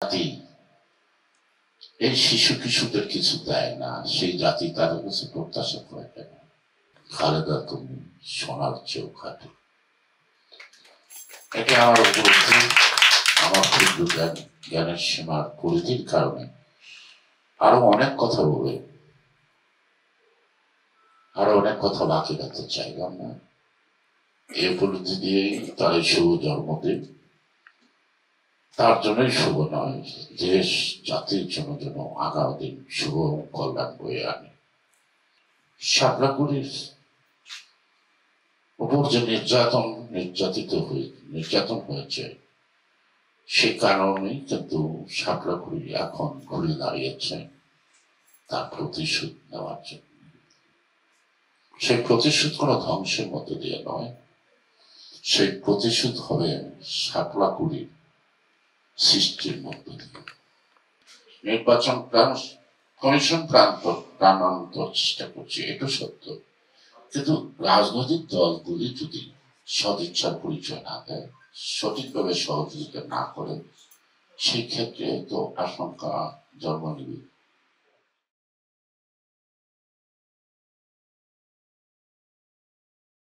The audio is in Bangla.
জাতি এই শিশু কিশোরদের কিছু দেয় না, সেই জাতি তাদের কাছে প্রত্যাশা করে কেন? খালেদা তুমি সোনার চেয়েও খাটো। এটা আমার উপলব্ধি, আমার ক্ষুদ্র জ্ঞানের সীমার পরিধির কারণে আরো অনেক কথা বলে, আরো অনেক কথা বাকি রাখতে চাইলাম না। এই উপলব্ধি দিয়েই তার এই শুভ জন্মদিন তার জন্যই শুভ নয়, দেশ জাতির জন্য যেন আগামী দিন শুভ কল্যাণ বয়ে আনে। শাপলাকুড়ির উপর যে নির্যাতন হয়েছে, সে কারণেই কিন্তু শাপলাকুড়ি এখন ঘুরে দাঁড়িয়েছে তার প্রতিশোধ নেওয়ার জন্য। সেই প্রতিশোধ কোনো ধ্বংসের মধ্যে দিয়ে নয়, সেই প্রতিশোধ হবে শাপলাকুড়ির সৃষ্টির মধ্য দিয়ে। নির্বাচন কমিশন প্রাণান্ত চেষ্টা করছে, এটা সত্য, কিন্তু রাজনৈতিক দলগুলি যদি সদিচ্ছার পরিচয় না দেয়, সঠিকভাবে সহযোগিতা না করে, সেই ক্ষেত্রে তো আশঙ্কা জন্ম নেবে।